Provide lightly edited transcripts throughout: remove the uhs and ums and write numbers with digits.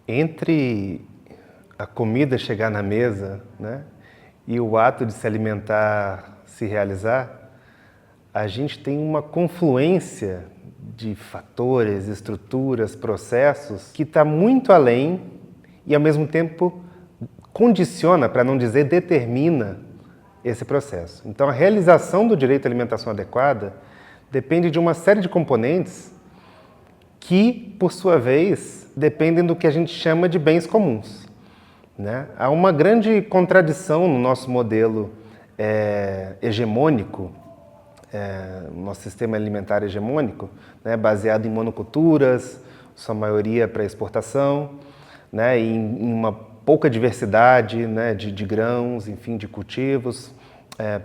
Entre a comida chegar na mesa, né, e o ato de se alimentar se realizar, a gente tem uma confluência de fatores, estruturas, processos que está muito além e, ao mesmo tempo, condiciona, para não dizer determina, esse processo. Então, a realização do direito à alimentação adequada depende de uma série de componentes que, por sua vez, dependem do que a gente chama de bens comuns, né? Há uma grande contradição no nosso modelo hegemônico, nosso sistema alimentar hegemônico, né, baseado em monoculturas, sua maioria para exportação, né, em uma pouca diversidade, né, de grãos, enfim, de cultivos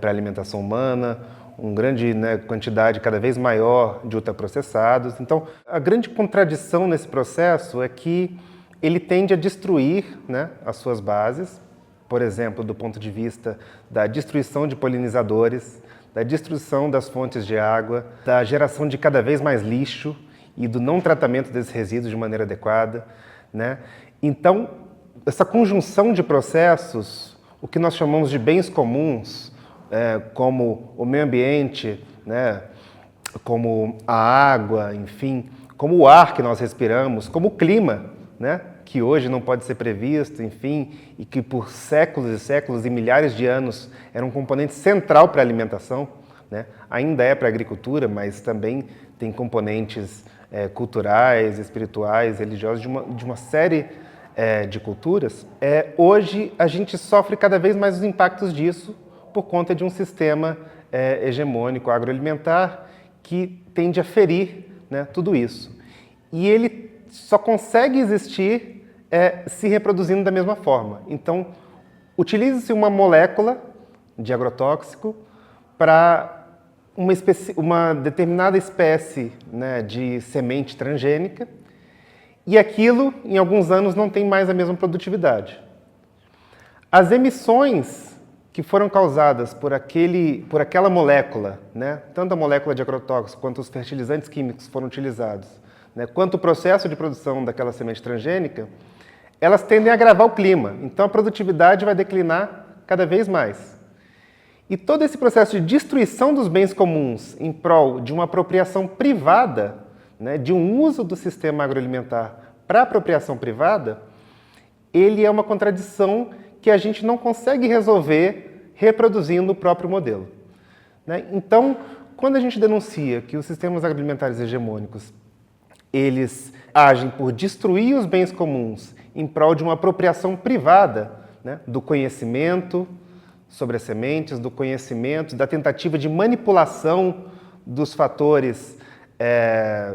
para alimentação humana, uma grande, né, quantidade cada vez maior de ultraprocessados. Então, a grande contradição nesse processo é que ele tende a destruir, né, as suas bases, por exemplo, do ponto de vista da destruição de polinizadores, da destruição das fontes de água, da geração de cada vez mais lixo e do não tratamento desses resíduos de maneira adequada, né? Então, essa conjunção de processos, o que nós chamamos de bens comuns, como o meio ambiente, né, como a água, enfim, como o ar que nós respiramos, como o clima, né, que hoje não pode ser previsto, enfim, e que por séculos e séculos e milhares de anos era um componente central para a alimentação, né? Ainda é para a agricultura, mas também tem componentes culturais, espirituais, religiosos, de uma série de culturas. Hoje a gente sofre cada vez mais os impactos disso por conta de um sistema hegemônico agroalimentar que tende a ferir, né, tudo isso. E ele só consegue existir se reproduzindo da mesma forma. Então, utiliza-se uma molécula de agrotóxico para uma determinada espécie, né, de semente transgênica, e aquilo, em alguns anos, não tem mais a mesma produtividade. As emissões que foram causadas por aquela molécula, né, tanto a molécula de agrotóxico quanto os fertilizantes químicos que foram utilizados, né, quanto o processo de produção daquela semente transgênica, elas tendem a agravar o clima. Então, a produtividade vai declinar cada vez mais. E todo esse processo de destruição dos bens comuns em prol de uma apropriação privada, né, de um uso do sistema agroalimentar para apropriação privada, ele é uma contradição que a gente não consegue resolver reproduzindo o próprio modelo, né? Então, quando a gente denuncia que os sistemas agroalimentares hegemônicos eles agem por destruir os bens comuns em prol de uma apropriação privada, né, do conhecimento sobre as sementes, do conhecimento, da tentativa de manipulação dos fatores,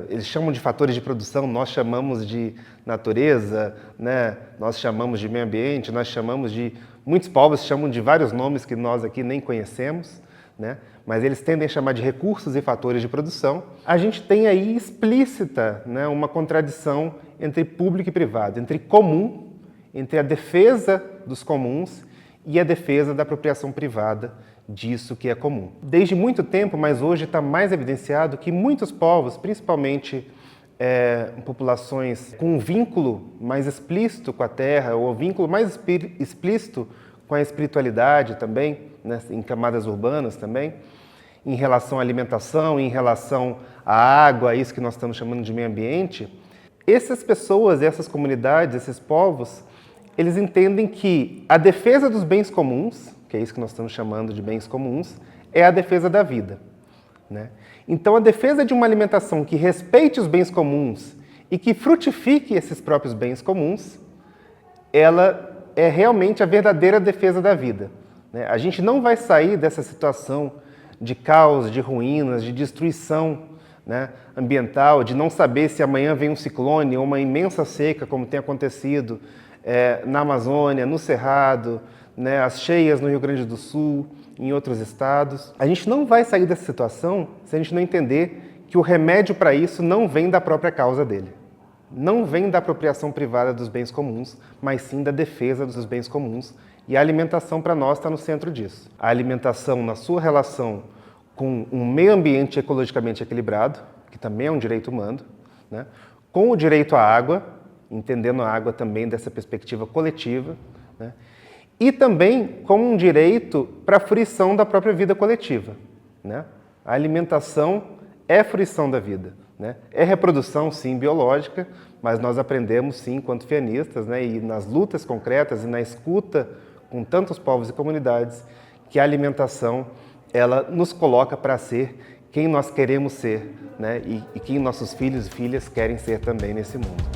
eles chamam de fatores de produção, nós chamamos de natureza, né, nós chamamos de meio ambiente, nós chamamos de... Muitos povos chamam de vários nomes que nós aqui nem conhecemos, né, mas eles tendem a chamar de recursos e fatores de produção. A gente tem aí explícita, né, uma contradição entre público e privado, entre comum, entre a defesa dos comuns e a defesa da apropriação privada disso que é comum. Desde muito tempo, mas hoje está mais evidenciado que muitos povos, principalmente populações com um vínculo mais explícito com a terra, ou um vínculo mais explícito com a espiritualidade também, né, em camadas urbanas também, em relação à alimentação, em relação à água, isso que nós estamos chamando de meio ambiente, essas pessoas, essas comunidades, esses povos, eles entendem que a defesa dos bens comuns, que é isso que nós estamos chamando de bens comuns, é a defesa da vida, né? Então, a defesa de uma alimentação que respeite os bens comuns e que frutifique esses próprios bens comuns, ela é realmente a verdadeira defesa da vida, né? A gente não vai sair dessa situação de caos, de ruínas, de destruição, né, ambiental, de não saber se amanhã vem um ciclone ou uma imensa seca, como tem acontecido na Amazônia, no Cerrado, né, as cheias no Rio Grande do Sul, em outros estados. A gente não vai sair dessa situação se a gente não entender que o remédio para isso não vem da própria causa dele. Não vem da apropriação privada dos bens comuns, mas sim da defesa dos bens comuns. E a alimentação, para nós, está no centro disso. A alimentação, na sua relação com um meio ambiente ecologicamente equilibrado, que também é um direito humano, né, com o direito à água, entendendo a água também dessa perspectiva coletiva, né? E também como um direito para a fruição da própria vida coletiva, né? A alimentação é fruição da vida, né? É reprodução, sim, biológica, mas nós aprendemos, sim, enquanto fianistas, né, e nas lutas concretas e na escuta com tantos povos e comunidades, que a alimentação ela nos coloca para ser quem nós queremos ser, né, e quem nossos filhos e filhas querem ser também nesse mundo.